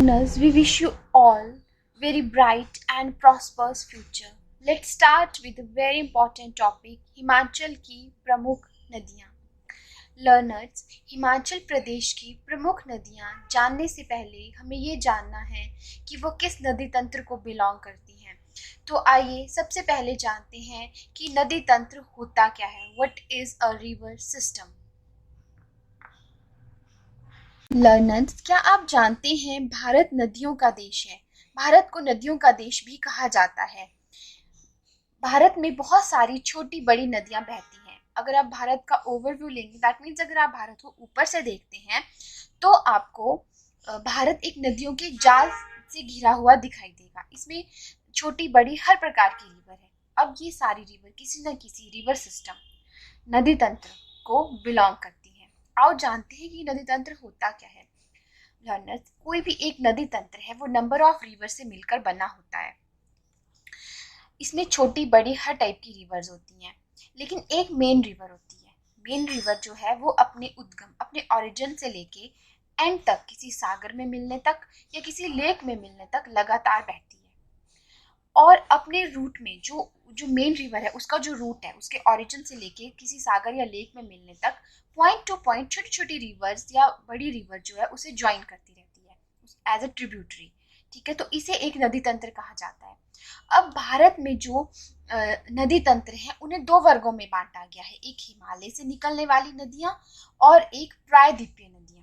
Learners, we wish you all very bright and prosperous future. Let's start with a very important topic, Himachal की प्रमुख नदियाँ. Learners, Himachal Pradesh की प्रमुख नदियाँ जानने से पहले हमें ये जानना है कि वो किस नदी तंत्र को बिलोंग करती हैं. तो आइए सबसे पहले जानते हैं कि नदी तंत्र होता क्या है. What is a river system. Learners, क्या आप जानते हैं भारत नदियों का देश है. भारत को नदियों का देश भी कहा जाता है. भारत में बहुत सारी छोटी बड़ी नदियां बहती हैं. अगर आप भारत का ओवरव्यू लेंगे, दैट मीन्स अगर आप भारत को ऊपर से देखते हैं तो आपको भारत एक नदियों के जाल से घिरा हुआ दिखाई देगा. इसमें छोटी बड़ी हर प्रकार की रिवर है. अब ये सारी रिवर किसी न किसी रिवर सिस्टम नदी तंत्र को बिलोंग करती है. आओ जानते हैं कि नदी तंत्र होता क्या है. लर्नर्स, कोई भी एक नदी तंत्र है वो नंबर ऑफ रिवर से मिलकर बना होता है. इसमें छोटी बड़ी हर टाइप की रिवर्स होती हैं, लेकिन एक मेन रिवर होती है. मेन रिवर जो है वो अपने उद्गम, अपने ओरिजिन से लेके एंड तक किसी सागर में मिलने तक या किसी लेक में मिलने तक लगातार बहती है. और अपने रूट में जो जो मेन रिवर है उसका जो रूट है, उसके ओरिजिन से लेके किसी सागर या लेक में मिलने तक पॉइंट टू पॉइंट छोटी छोटी रिवर्स या बड़ी रिवर जो है उसे ज्वाइन करती रहती है एज अ ट्रिब्यूटरी. ठीक है, तो इसे एक नदी तंत्र कहा जाता है. अब भारत में जो नदी तंत्र है उन्हें दो वर्गों में बांटा गया है. एक हिमालय से निकलने वाली नदियां और एक प्रायद्वीपीय नदियां.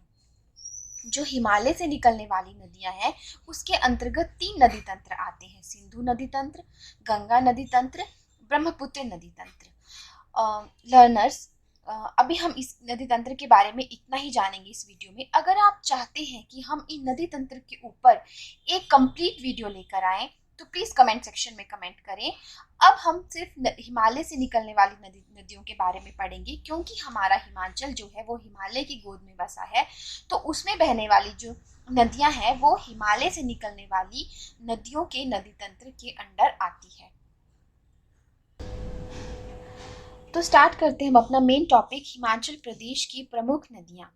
जो हिमालय से निकलने वाली नदियां हैं उसके अंतर्गत तीन नदी तंत्र आते हैं. सिंधु नदी तंत्र, गंगा नदी तंत्र, ब्रह्मपुत्र नदी तंत्र. लर्नर्स, अभी हम इस नदी तंत्र के बारे में इतना ही जानेंगे इस वीडियो में. अगर आप चाहते हैं कि हम इन नदी तंत्र के ऊपर एक कंप्लीट वीडियो लेकर आएं तो प्लीज कमेंट सेक्शन में कमेंट करें. अब हम सिर्फ हिमालय से निकलने वाली नदियों के बारे में पढ़ेंगे, क्योंकि हमारा हिमाचल जो है वो हिमालय की गोद में बसा है. तो उसमें बहने वाली जो नदियां हैं वो हिमालय से निकलने वाली नदियों के नदी तंत्र के अंडर आती है. तो स्टार्ट करते हैं हम अपना मेन टॉपिक, हिमाचल प्रदेश की प्रमुख नदियां.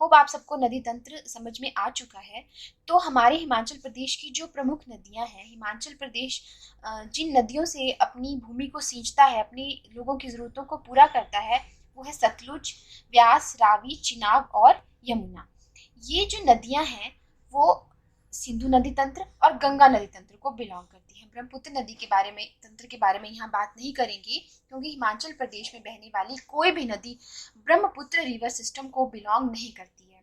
होप आप सबको नदी तंत्र समझ में आ चुका है. तो हमारे हिमाचल प्रदेश की जो प्रमुख नदियां हैं, हिमाचल प्रदेश जिन नदियों से अपनी भूमि को सींचता है, अपनी लोगों की ज़रूरतों को पूरा करता है, वो है सतलुज, व्यास, रावी, चिनाब और यमुना. ये जो नदियां हैं वो सिंधु नदी तंत्र और गंगा नदी तंत्र को बिलोंग करती है. ब्रह्मपुत्र नदी के बारे में, तंत्र के बारे में यहाँ बात नहीं करेंगे, क्योंकि हिमाचल प्रदेश में बहने वाली कोई भी नदी ब्रह्मपुत्र रिवर सिस्टम को बिलोंग नहीं करती है.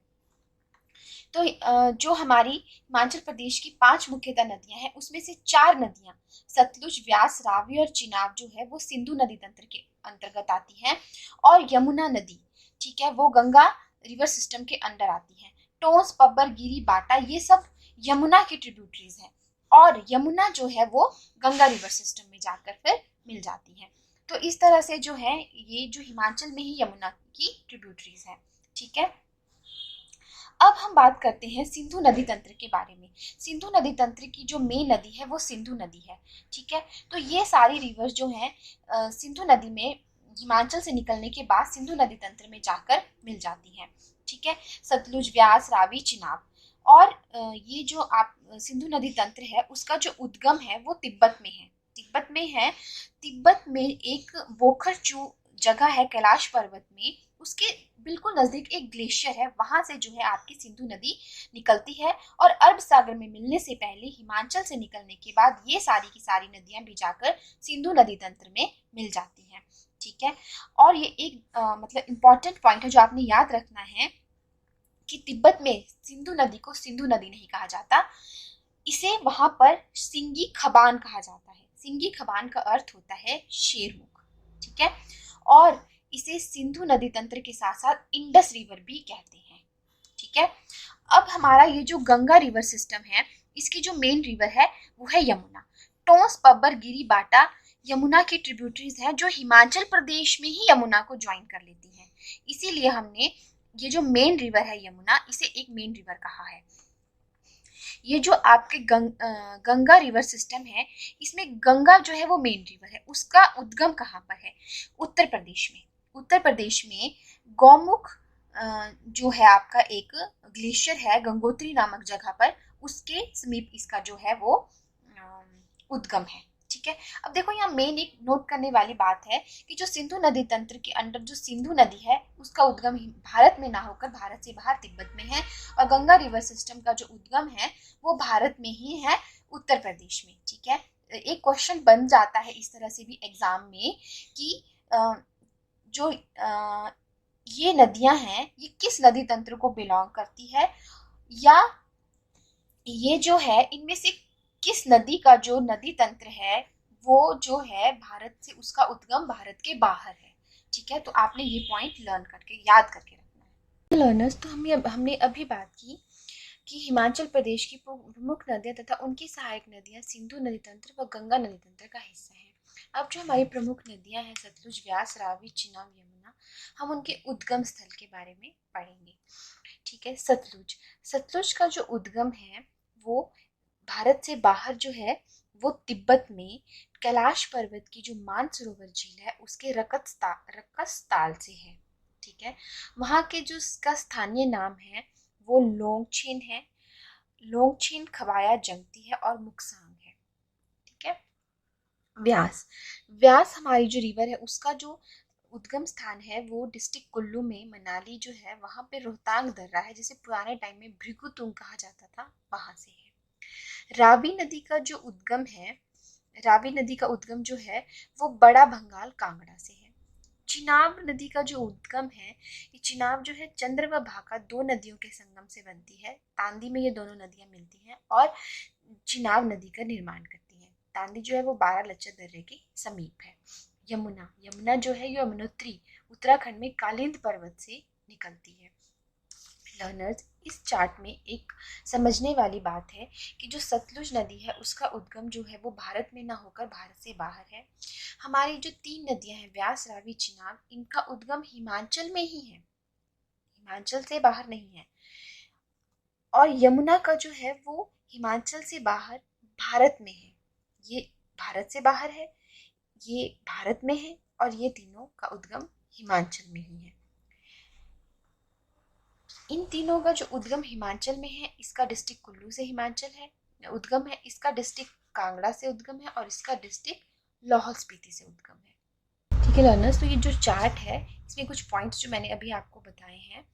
तो जो हमारी हिमाचल प्रदेश की 5 मुख्यतः नदियां हैं उसमें से 4 नदियां सतलुज, व्यास, रावी और चिनाब जो है वो सिंधु नदी तंत्र के अंतर्गत आती हैं. और यमुना नदी, ठीक है, वो गंगा रिवर सिस्टम के अंडर आती है. टोंस, पब्बर, गिरी, बाटा ये सब यमुना की ट्रिब्यूटरीज हैं. और यमुना जो है वो गंगा रिवर सिस्टम में जाकर फिर मिल जाती है. तो इस तरह से जो है ये जो हिमाचल में ही यमुना की ट्रिब्यूटरीज है. ठीक है, अब हम बात करते हैं सिंधु नदी तंत्र के बारे में. सिंधु नदी तंत्र की जो मेन नदी है वो सिंधु नदी है. ठीक है, तो ये सारी रिवर्स जो हैं सिंधु नदी में हिमाचल से निकलने के बाद सिंधु नदी तंत्र में जाकर मिल जाती हैं. ठीक है, सतलुज, व्यास, रावी, चिनाब. और ये जो आप सिंधु नदी तंत्र है उसका जो उद्गम है वो तिब्बत में है. तिब्बत में है. तिब्बत में एक बोखरचू जगह है कैलाश पर्वत में, उसके बिल्कुल नजदीक एक ग्लेशियर है. वहां से जो है आपकी सिंधु नदी निकलती है. और अरब सागर में मिलने से पहले हिमाचल से निकलने के बाद ये सारी की सारी नदियां भी जाकर सिंधु नदी तंत्र में मिल जाती हैं. ठीक है, और ये एक मतलब इम्पॉर्टेंट पॉइंट है जो आपने याद रखना है कि तिब्बत में सिंधु नदी को सिंधु नदी नहीं कहा जाता, इसे वहां पर सिंगी खबान कहा जाता है. सिंगी खबान का अर्थ होता है शेरमुख. ठीक है, और इसे सिंधु नदी तंत्र के साथ साथ इंडस रिवर भी कहते हैं. ठीक है, अब हमारा ये जो गंगा रिवर सिस्टम है इसकी जो मेन रिवर है वो है यमुना. टोंस, पब्बर, गिरी, बाटा यमुना की ट्रिब्यूटरीज हैं जो हिमाचल प्रदेश में ही यमुना को ज्वाइन कर लेती हैं. इसीलिए हमने ये जो मेन रिवर है यमुना, इसे एक मेन रिवर कहा है. ये जो आपके गंगा रिवर सिस्टम है इसमें गंगा जो है वो मेन रिवर है. उसका उद्गम कहाँ पर है? उत्तर प्रदेश में. उत्तर प्रदेश में गौमुख जो है आपका एक ग्लेशियर है गंगोत्री नामक जगह पर, उसके समीप इसका जो है वो उद्गम है। ठीक है, अब देखो यहाँ मेन एक नोट करने वाली बात है कि जो सिंधु नदी तंत्र के अंडर जो सिंधु नदी है उसका उद्गम भारत में ना होकर भारत से बाहर तिब्बत में है, और गंगा रिवर सिस्टम का जो उद्गम है वो भारत में ही है, उत्तर प्रदेश में। ठीक है, एक क्वेश्चन बन जाता है इस तरह से भी एग्जाम में कि जो ये नदियां हैं ये किस नदी तंत्र को बिलोंग करती है, या ये जो है इनमें से किस नदी का जो नदी तंत्र है वो जो है भारत से उसका उद्गम भारत के बाहर है। ठीक है, तो आपने ये पॉइंट लर्न करके याद करके रखना है। लर्नर्स, तो हमने अभी बात की कि हिमाचल प्रदेश की प्रमुख नदियां तथा उनकी सहायक नदियां सिंधु नदी तंत्र व गंगा नदी तंत्र का हिस्सा है। अब जो हमारी प्रमुख नदियां हैं सतलुज, व्यास, रावी, चिनाब, यमुना, हम उनके उद्गम स्थल के बारे में पढ़ेंगे। ठीक है, सतलुज, सतलुज का जो उद्गम है वो भारत से बाहर जो है वो तिब्बत में कैलाश पर्वत की जो मानसरोवर झील है उसके रकसताल से है। ठीक है, वहाँ के जो इसका स्थानीय नाम है वो लोंगछेन है, लोंगछेन, खवाया जंगती है और मुक्सांग है। ठीक है, व्यास, व्यास हमारी जो रिवर है उसका जो उद्गम स्थान है वो डिस्ट्रिक्ट कुल्लू में मनाली जो है वहां पे रोहतांग दर्रा है जिसे पुराने टाइम में भृगुतुंग कहा जाता था, वहां से है। रावी नदी का जो उद्गम है, रावी नदी का उद्गम जो है वो बड़ा भंगाल कांगड़ा से है। चिनाब नदी का जो उद्गम है, ये चिनाब जो है चंद्र व भाका दो नदियों के संगम से बनती है। तांदी में ये दोनों नदियां मिलती हैं और चिनाब नदी का निर्माण करती हैं। तांदी जो है वो 12 लच्चर दर्रे के समीप है। यमुना, यमुना जो है यमुनोत्री उत्तराखंड में कालिंद पर्वत से निकलती है। लर्नर्स, इस चार्ट में एक समझने वाली बात है कि जो सतलुज नदी है उसका उद्गम जो है वो भारत में ना होकर भारत से बाहर है। हमारी जो 3 नदियां हैं व्यास, रावी, चिनाब, इनका उद्गम हिमाचल में ही है, हिमाचल से बाहर नहीं है। और यमुना का जो है वो हिमाचल से बाहर भारत में है, ये भारत से बाहर है, ये भारत में है, और ये तीनों का उद्गम हिमाचल में ही है। इन तीनों का जो उद्गम हिमाचल में है इसका डिस्ट्रिक्ट कुल्लू से हिमाचल है उद्गम है, इसका डिस्ट्रिक्ट कांगड़ा से उद्गम है, और इसका डिस्ट्रिक्ट लाहौल स्पीति से उद्गम है। ठीक है लर्नर्स, तो ये जो चार्ट है इसमें कुछ पॉइंट्स जो मैंने अभी आपको बताए हैं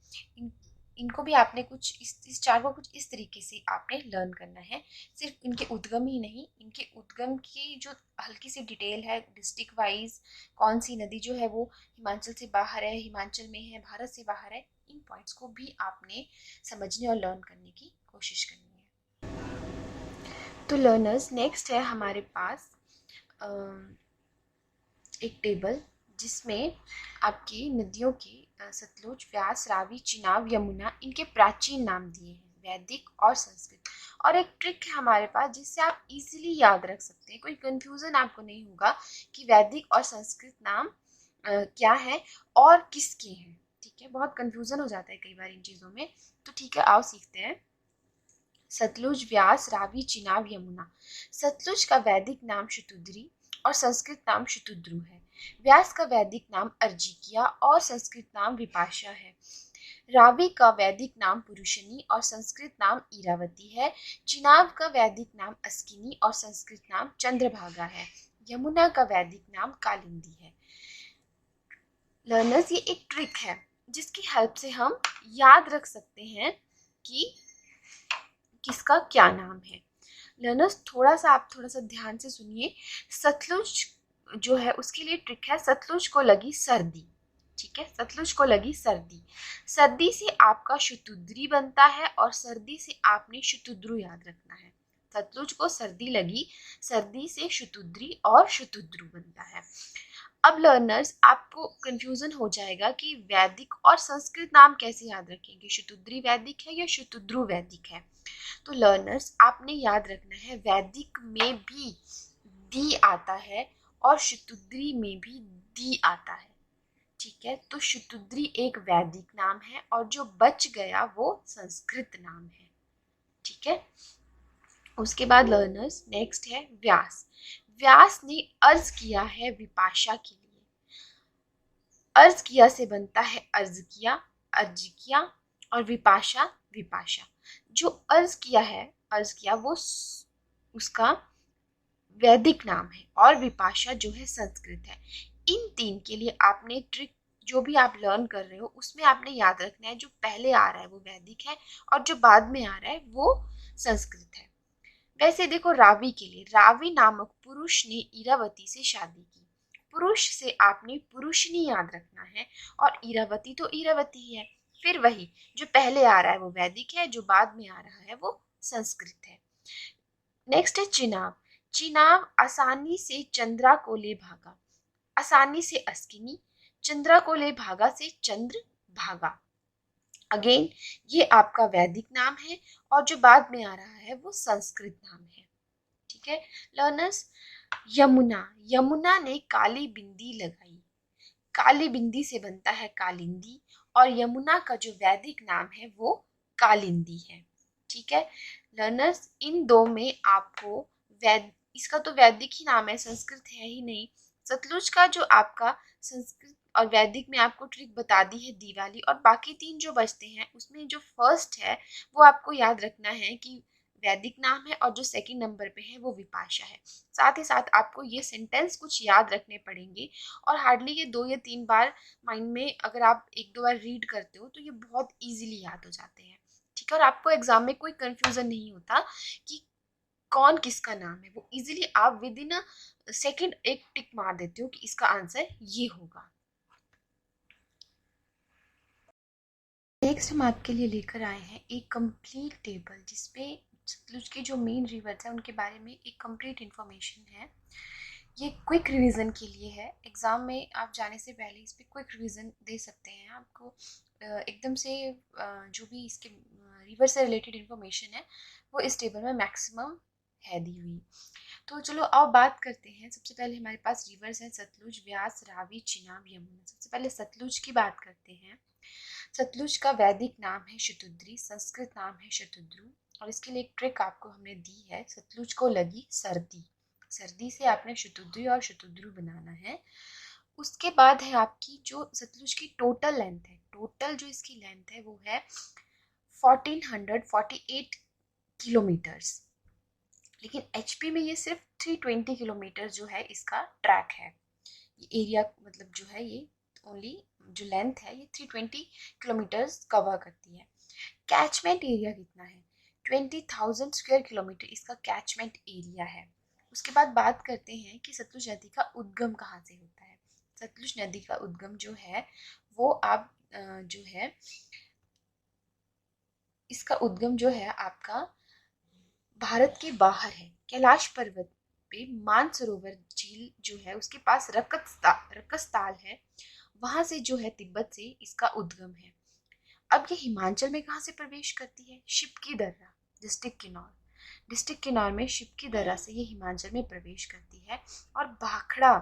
इनको भी आपने कुछ इस चार्ट को कुछ इस तरीके से आपने लर्न करना है। सिर्फ इनके उद्गम ही नहीं, इनके उद्गम की जो हल्की सी डिटेल है डिस्ट्रिक्ट वाइज, कौन सी नदी जो है वो हिमाचल से बाहर है, हिमाचल में है, भारत से बाहर है, इन पॉइंट्स को भी आपने समझने और लर्न करने की कोशिश करनी है। तो लर्नर्स, नेक्स्ट है हमारे पास एक टेबल जिसमें आपकी नदियों के सतलुज, व्यास, रावी, चिनाब, यमुना, इनके प्राचीन नाम दिए हैं, वैदिक और संस्कृत। और एक ट्रिक है हमारे पास जिससे आप इजीली याद रख सकते हैं, कोई कंफ्यूजन आपको नहीं होगा कि वैदिक और संस्कृत नाम क्या है और किसके हैं। ठीक है, बहुत कंफ्यूजन हो जाता है कई बार इन चीज़ों में, तो ठीक है आओ सीखते हैं। सतलुज, व्यास, रावी, चिनाब, यमुना। सतलुज का वैदिक नाम शतुद्री और संस्कृत नाम शतुद्रु है। व्यास का वैदिक नाम अर्जिकिया और संस्कृत नाम विपाशा है। रावी का वैदिक नाम पुरुषनी और संस्कृत नाम इरावती है। चिनाब का वैदिक नाम अस्किनी और संस्कृत नाम चंद्रभागा है। यमुना का वैदिक नाम कालिंदी है। लर्नर्स, ये एक ट्रिक है जिसकी हेल्प से हम याद रख सकते हैं कि किसका क्या नाम है। लर्नर्स, आप थोड़ा सा ध्यान से सुनिए। सतलुज जो है उसके लिए ट्रिक है, सतलुज को लगी सर्दी। ठीक है, सतलुज को लगी सर्दी, सर्दी से आपका शतुद्री बनता है और सर्दी से आपने शतुद्रु याद रखना है। सतलुज को सर्दी लगी, सर्दी से शतुद्री और शतुद्रु बनता है। अब लर्नर्स, आपको कंफ्यूजन हो जाएगा कि वैदिक और संस्कृत नाम कैसे याद रखेंगे, शतुद्री वैदिक है या शतुद्रु वैदिक है। तो लर्नर्स, आपने याद रखना है वैदिक में भी दी आता है और शतुद्री में भी दी आता है। ठीक है, तो शतुद्री एक वैदिक नाम है और जो बच गया वो संस्कृत नाम है। ठीक है, उसके बाद लर्नर्स नेक्स्ट है व्यास। व्यास ने अर्ज किया है विपाशा के लिए। अर्ज किया से बनता है अर्ज किया, अर्जिकिया, और विपाशा विपाशा। जो अर्ज किया है अर्ज किया वो उसका वैदिक नाम है और विपाशा जो है संस्कृत है। इन तीन के लिए आपने ट्रिक जो भी आप लर्न कर रहे हो उसमें आपने याद रखना है जो पहले आ रहा है वो वैदिक है और जो बाद में आ रहा है वो संस्कृत है। वैसे देखो रावी के लिए, रावी नामक पुरुष ने इरावती से शादी की। पुरुष से आपने पुरुषनी याद रखना है और इरावती तो इरावती है। फिर वही जो पहले आ रहा है वो वैदिक है, जो बाद में आ रहा है वो संस्कृत है। नेक्स्ट है चिनाब। चिनाब आसानी से चंद्रा को ले भागा। आसानी से अस्किनी, चंद्रा को ले भागा से चंद्र भागा। अगेन ये आपका वैदिक नाम है और जो बाद में आ रहा है वो संस्कृत नाम है। ठीक है लर्नर्स। यमुना, यमुना ने काली बिंदी लगाई। काली बिंदी से बनता है कालिंदी और यमुना का जो वैदिक नाम है वो कालिंदी है। ठीक है लर्नर्स, इन दो में आपको इसका तो वैदिक ही नाम है, संस्कृत है ही नहीं। सतलुज का जो आपका संस्कृत और वैदिक में आपको ट्रिक बता दी है दिवाली, और बाकी तीन जो बचते हैं उसमें जो फर्स्ट है वो आपको याद रखना है कि वैदिक नाम है और जो सेकंड नंबर पे है वो विपाशा है। साथ ही साथ आपको ये सेंटेंस कुछ याद रखने पड़ेंगे और हार्डली ये 2 या 3 बार माइंड में अगर आप 1-2 बार रीड करते हो तो ये बहुत इजीली याद हो जाते हैं। ठीक है, और आपको एग्जाम में कोई कंफ्यूजन नहीं होता कि कौन किसका नाम है, वो इजीली आप विद इन अ सेकेंड एक टिक मार देते हो कि इसका आंसर ये होगा। नेक्स्ट हम आपके लिए लेकर आए हैं एक कंप्लीट टेबल जिसपे सतलुज के जो मेन रिवर्स हैं उनके बारे में एक कंप्लीट इन्फॉर्मेशन है। ये क्विक रिवीजन के लिए है, एग्ज़ाम में आप जाने से पहले इस पर क्विक रिवीजन दे सकते हैं आपको। एकदम से जो भी इसके रिवर से रिलेटेड इन्फॉर्मेशन है वो इस टेबल में मैक्सिमम है दी हुई। तो चलो अब बात करते हैं। सबसे पहले हमारे पास रिवर्स हैं सतलुज, व्यास, रावी, चिनाब, यमुना। सबसे पहले सतलुज की बात करते हैं। सतलुज का वैदिक नाम है शतुद्री, संस्कृत नाम है शतुद्रु। और इसके लिए एक ट्रिक आपको हमने दी है, सतलुज को लगी सर्दी, सर्दी से आपने शतुद्री और शतुद्रु बनाना है। उसके बाद है आपकी जो सतलुज की टोटल लेंथ है, टोटल जो इसकी लेंथ है वो है 1448 किलोमीटर्स, लेकिन एचपी में ये सिर्फ 320 किलोमीटर जो है इसका ट्रैक है। ये एरिया मतलब जो है ये ओनली जो लेंथ है ये 320 किलोमीटर्स कवर करती है। कैचमेंट एरिया कितना है? 20,000 स्क्वायर किलोमीटर इसका कैचमेंट एरिया है। उसके बाद बात करते हैं कि सतलुज नदी का उद्गम कहाँ से होता है। सतलुज नदी का उद्गम जो है वो आप जो है इसका उद्गम जो है आपका भारत के बाहर है। कैलाश पर्वत पे मानसरोवर झील जो है उसके पास रकसताल है, वहां से जो है तिब्बत से इसका उद्गम है। अब ये हिमाचल में कहाँ से प्रवेश करती है? शिवकी दर्रा, डिस्ट्रिक्ट किन्नौर। डिस्ट्रिक्ट किन्नौर में शिवकी दर्रा से ये हिमाचल में प्रवेश करती है और भाखड़ा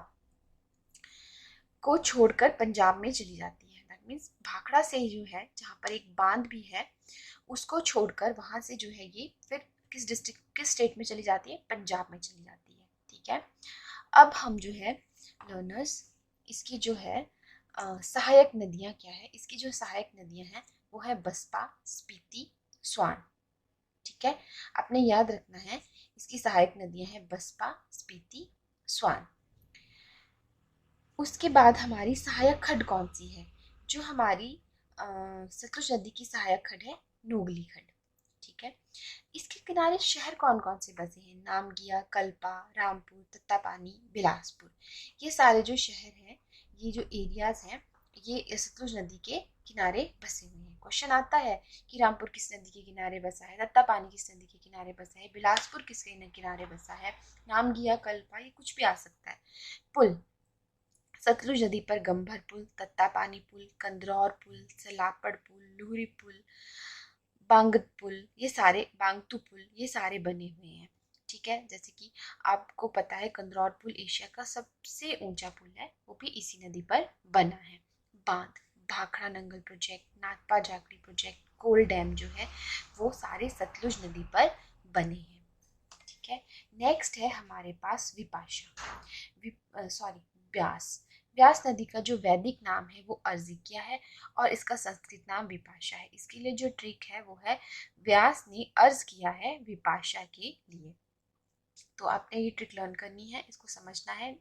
को छोड़कर पंजाब में चली जाती है। दैट मीन्स भाखड़ा से जो है जहाँ पर एक बांध भी है उसको छोड़कर वहां से जो है ये फिर किस स्टेट में चली जाती है? पंजाब में चली जाती है। ठीक है, अब हम जो है लर्नर्स इसकी जो है सहायक नदियां क्या है। इसकी जो सहायक नदियां हैं वो है बसपा, स्पीति, स्वान। ठीक है, आपने याद रखना है इसकी सहायक नदियां हैं बसपा, स्पीति, स्वान। उसके बाद हमारी सहायक खड्ड कौन सी है? जो हमारी सतलुज नदी की सहायक खड्ड है नोगली खड्ड। ठीक है, इसके किनारे शहर कौन कौन से बसे हैं? नामगिया, कल्पा, रामपुर, तत्तापानी, बिलासपुर। ये सारे जो शहर हैं, ये जो एरियाज हैं, ये सतलुज नदी के किनारे बसे हुए हैं। क्वेश्चन आता है कि रामपुर किस नदी के किनारे बसा है, तत्तापानी किस नदी के किनारे बसा है, बिलासपुर किसके किनारे बसा है, नामगिया, कल्पा, ये कुछ भी आ सकता है। पुल, सतलुज नदी पर गंभर पुल, तत्तापानी पुल, कंदरौर पुल, सलापड़ पुल, लुहरी पुल, बांगत पुल, ये सारे बांगतू पुल, ये सारे बने हुए हैं। ठीक है, जैसे कि आपको पता है कंदरौर पुल एशिया का सबसे ऊंचा पुल है, वो भी इसी नदी पर बना है। बांध, भाखड़ा नंगल प्रोजेक्ट, नाथपा जागड़ी प्रोजेक्ट, कोल डैम जो है वो सारे सतलुज नदी पर बने हैं। ठीक है, नेक्स्ट है हमारे पास विपाशा, व्यास। व्यास नदी का जो वैदिक नाम है वो अर्जिकिया है और इसका संस्कृत नाम विपाशा है। इसके लिए जो ट्रिक है वो है व्यास ने अर्ज किया है विपाशा के लिए। तो आपने ये ट्रिक लर्न करनी है, इसको समझना है,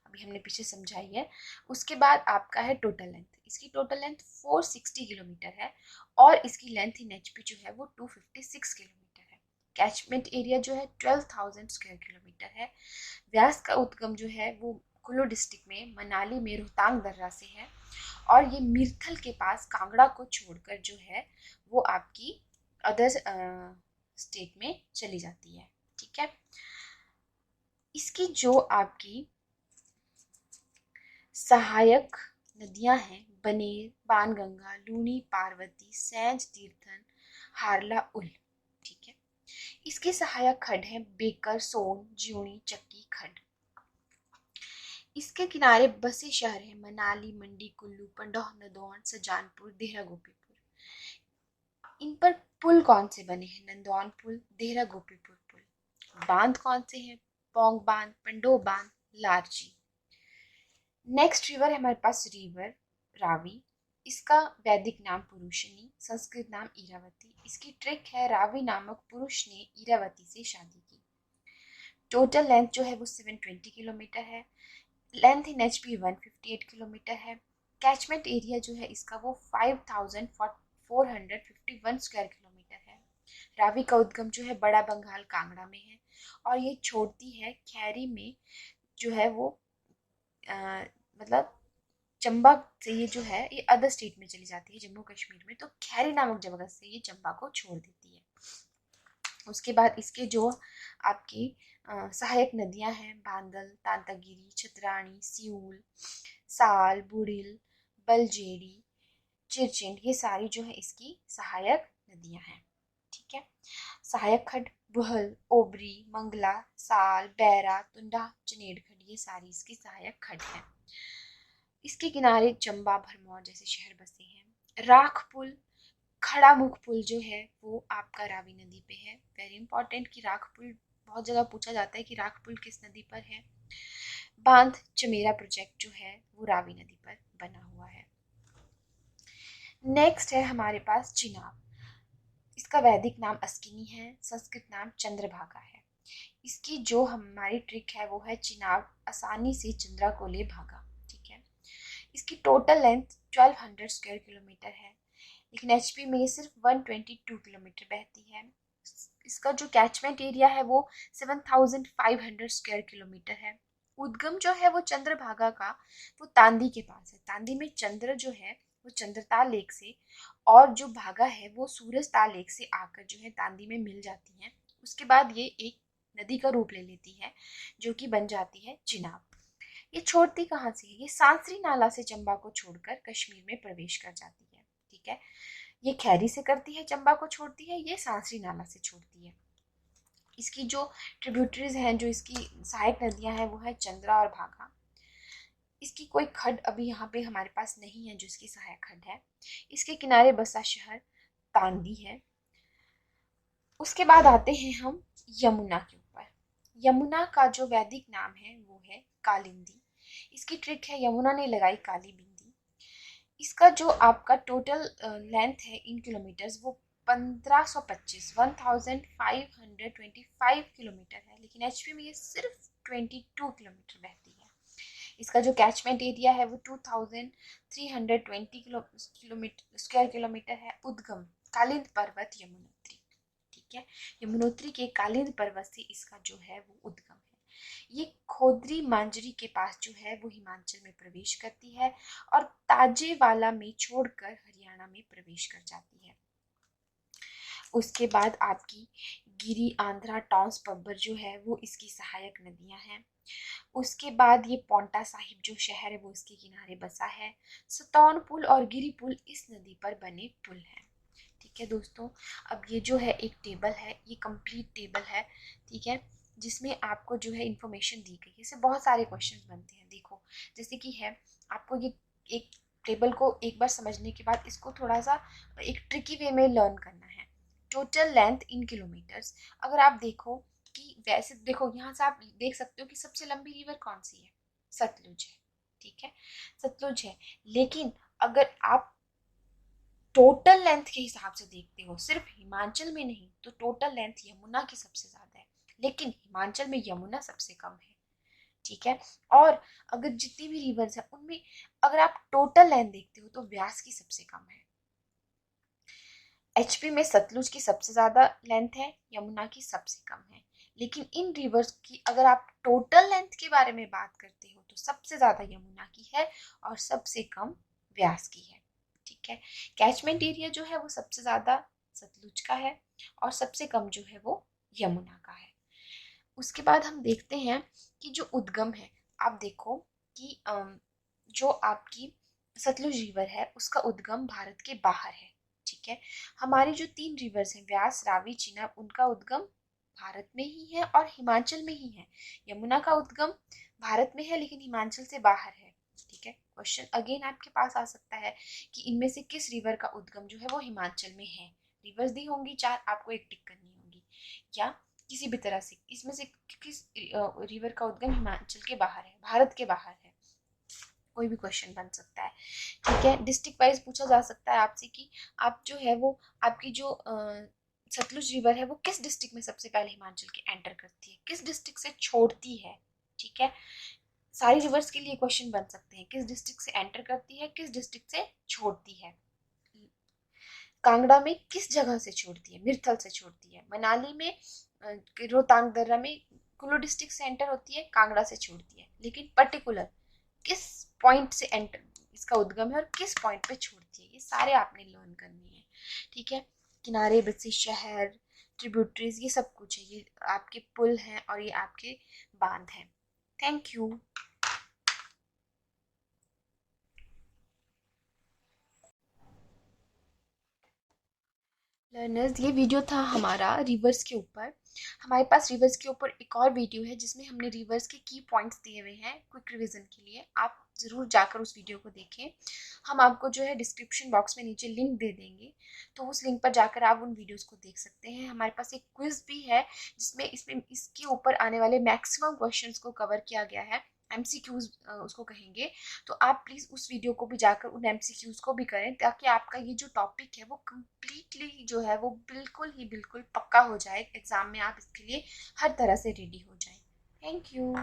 अभी हमने पीछे समझाई है। उसके बाद आपका है टोटल लेंथ। इसकी टोटल लेंथ 460 किलोमीटर है और इसकी लेंथ इन एचपी जो है वो 256 किलोमीटर है। कैचमेंट एरिया जो है 12,000 स्क्वायर किलोमीटर है। व्यास का उद्गम जो है वो कुल्लू डिस्ट्रिक्ट में मनाली में रोहतांग दर्रा से है और ये मिर्थल के पास कांगड़ा को छोड़कर जो है वो आपकी अदर स्टेट में चली जाती है। ठीक है, इसकी जो आपकी सहायक नदियां हैं बनेर, बाणगंगा, लूनी, पार्वती, सैंज तीर्थन, हारला, उल। ठीक है, इसके सहायक खड्ड हैं बेकर, सोन, ज्यूणी, चक्की खड्ड। इसके किनारे बसे शहर हैं मनाली, मंडी, कुल्लू, पंडोह, नदौन, सजानपुर, देहरा, गोपीपुर। इन पर पुल कौन से बने हैं? नंदौन पुल, देहरा गोपीपुर पुल। बांध कौन से हैं? पौंग बांध, पंडोह बांध, लारजी। नेक्स्ट रिवर है हमारे पास रिवर रावी। इसका वैदिक नाम पुरुषनी, संस्कृत नाम इरावती। इसकी ट्रिक है रावी नामक पुरुष ने इरावती से शादी की। टोटल लेंथ जो है वो 720 किलोमीटर है। लेंथ इन एचपी 158 किलोमीटर है। कैचमेंट एरिया जो है इसका वो 5451 स्क्वायर किलोमीटर है। रावी का उद्गम जो है बड़ा बंगाल कांगड़ा में है और ये छोड़ती है खैरी में जो है वो मतलब चंबा से ये जो है ये अदर स्टेट में चली जाती है, जम्मू कश्मीर में। तो खैरी नामक जगह से ये चंबा को छोड़ देती है। उसके बाद इसके जो आपकी सहायक नदियां हैं बांदल, तांतागिरी, छतरानी, सियूल, साल, बुढ़िल, बलजेड़ी, चिरचिंड, ये सारी जो है इसकी सहायक नदियां हैं। ठीक है, सहायक खड्ड बुहल, ओबरी, मंगला, साल, बैरा, तुंडा, चनेड़ खड्ड, ये सारी इसकी सहायक खड्ड है। इसके किनारे चंबा, भरमौर जैसे शहर बसे हैं। राख पुल, खड़ा मुख पुल जो है वो आपका रावी नदी पे है। वेरी इंपॉर्टेंट कि राख पुल बहुत जगह पूछा जाता है कि राख पुल किस नदी पर है। बांध चमेरा प्रोजेक्ट जो है वो रावी नदी पर बना हुआ है। नेक्स्ट है हमारे पास चिनाब। इसका वैदिक नाम अस्किनी है, संस्कृत नाम चंद्रभागा है। इसकी जो हमारी ट्रिक है वो है चिनाब आसानी से चंद्रा को ले भागा। ठीक है, इसकी टोटल लेंथ 1200 स्क्वायर किलोमीटर है, लेकिन एचपी में ये सिर्फ 122 किलोमीटर बहती है। इसका जो कैचमेंट एरिया है वो 7500 स्क्वायर किलोमीटर है। उद्गम जो है वो चंद्रभागा का वो तांदी के पास है। तांदी में चंद्र जो है वो चंद्रताल लेक से और जो भागा है वो सूरजताल लेक से आकर जो है तांदी में मिल जाती है। उसके बाद ये एक नदी का रूप ले लेती है जो कि बन जाती है चिनाब। ये छोड़ती कहाँ से है? ये सांसरी नाला से चंबा को छोड़कर कश्मीर में प्रवेश कर जाती है। ठीक है, ये खैरी से करती है, चंबा को छोड़ती है, ये सांसरी नाला से छोड़ती है। इसकी जो ट्रिब्यूटरीज हैं, जो इसकी सहायक नदियां हैं वो है चंद्रा और भागा। इसकी कोई खड्ड अभी यहाँ पे हमारे पास नहीं है जो इसकी सहायक खड्ड है। इसके किनारे बसा शहर तांदी है। उसके बाद आते हैं हम यमुना के ऊपर। यमुना का जो वैदिक नाम है वो है कालिंदी। इसकी ट्रिक है यमुना ने लगाई काली बिंदी। इसका जो आपका टोटल लेंथ है इन किलोमीटर्स वो 1525 किलोमीटर है, लेकिन एचपी में ये सिर्फ 22 किलोमीटर बहती है। इसका जो कैचमेंट एरिया है वो 2320 किलोमीटर स्क्वायर किलोमीटर है। उद्गम कालिंद पर्वत यमुनोत्री। ठीक है, यमुनोत्री के कालिंद पर्वत से इसका जो है वो उद्गम है। ये खोदरी मांजरी के पास जो है वो हिमाचल में प्रवेश करती है और ताजेवाला में छोड़कर हरियाणा में प्रवेश कर जाती है। उसके बाद आपकी गिरी, आंध्रा, टॉन्स, पब्बर जो है वो इसकी सहायक नदियां हैं। उसके बाद ये पौंटा साहिब जो शहर है वो इसके किनारे बसा है। सतौन पुल और गिरी पुल इस नदी पर बने पुल हैं। ठीक है दोस्तों, अब ये जो है एक टेबल है, ये कंप्लीट टेबल है। ठीक है, जिसमें आपको जो है इंफॉर्मेशन दी गई है। इससे बहुत सारे क्वेश्चंस बनते हैं। देखो जैसे कि है आपको ये एक टेबल को एक बार समझने के बाद इसको थोड़ा सा एक ट्रिकी वे में लर्न करना है। Total length in kilometres. अगर आप देखो कि वैसे देखो यहाँ से आप देख सकते हो कि सबसे लंबी रिवर कौन सी है? सतलुज है। ठीक है, सतलुज है। लेकिन अगर आप टोटल लेंथ के हिसाब से देखते हो, सिर्फ हिमाचल में नहीं, तो टोटल लेंथ यमुना की सबसे ज्यादा है, लेकिन हिमाचल में यमुना सबसे कम है। ठीक है, और अगर जितनी भी रिवर्स है उनमें अगर आप टोटल लेंथ देखते हो तो व्यास की सबसे कम है। एचपी में सतलुज की सबसे ज्यादा लेंथ है, यमुना की सबसे कम है। लेकिन इन रिवर्स की अगर आप टोटल लेंथ के बारे में बात करते हो तो सबसे ज्यादा यमुना की है और सबसे कम व्यास की है। ठीक है, कैचमेंट एरिया जो है वो सबसे ज्यादा सतलुज का है और सबसे कम जो है वो यमुना का है। उसके बाद हम देखते हैं कि जो उद्गम है, आप देखो कि जो आपकी सतलुज रिवर है उसका उद्गम भारत के बाहर है। ठीक है, हमारी जो 3 रिवर्स हैं व्यास, रावी, चीनाब, उनका उद्गम भारत में ही है और हिमाचल में ही है। यमुना का उद्गम भारत में है लेकिन हिमाचल से बाहर है। ठीक है, क्वेश्चन अगेन आपके पास आ सकता है कि इनमें से किस रिवर का उद्गम जो है वो हिमाचल में है। रिवर्स दी होंगी 4, आपको एक टिक करनी होगी, या किसी भी तरह से इसमें से किस रिवर का उद्गम हिमाचल के बाहर है, भारत के बाहर है। कोई भी क्वेश्चन बन सकता है। ठीक है, डिस्ट्रिक्ट वाइज पूछा जा सकता है आपसे कि आप जो है वो आपकी जो सतलुज रिवर है वो किस डिस्ट्रिक्ट में सबसे पहले हिमाचल के एंटर करती है, किस डिस्ट्रिक्ट से छोड़ती है। ठीक है, सारी रिवर्स के लिए क्वेश्चन बन सकते हैं, किस डिस्ट्रिक्ट से एंटर करती है, किस डिस्ट्रिक्ट से छोड़ती है। कांगड़ा में किस जगह से छोड़ती है, मिर्थल से छोड़ती है। मनाली में रोहतांग दर्रा में कुल्लू डिस्ट्रिक्ट से एंटर होती है, कांगड़ा से छोड़ती है। लेकिन पर्टिकुलर किस पॉइंट से एंटर इसका उद्गम है और किस पॉइंट पे छोड़ती है, ये सारे आपने लर्न करनी है। ठीक है, किनारे बसे शहर, ट्रिब्यूटरीज, ये सब कुछ है, ये आपके पुल हैं और ये आपके बांध हैं। Thank you. लर्नर्स, ये वीडियो था हमारा रिवर्स के ऊपर। हमारे पास रिवर्स के ऊपर एक और वीडियो है जिसमें हमने रिवर्स के की पॉइंट्स दिए हुए हैं क्विक रिवीजन के लिए, आप ज़रूर जाकर उस वीडियो को देखें। हम आपको जो है डिस्क्रिप्शन बॉक्स में नीचे लिंक दे देंगे, तो उस लिंक पर जाकर आप उन वीडियोस को देख सकते हैं। हमारे पास एक क्विज भी है जिसमें इसमें इसके ऊपर आने वाले मैक्सिमम क्वेश्चंस को कवर किया गया है, एमसीक्यूज उसको कहेंगे। तो आप प्लीज़ उस वीडियो को भी जाकर उन एमसीक्यूज को भी करें ताकि आपका ये जो टॉपिक है वो कम्प्लीटली जो है वो बिल्कुल ही बिल्कुल पक्का हो जाए, एग्जाम में आप इसके लिए हर तरह से रेडी हो जाए। Thank you.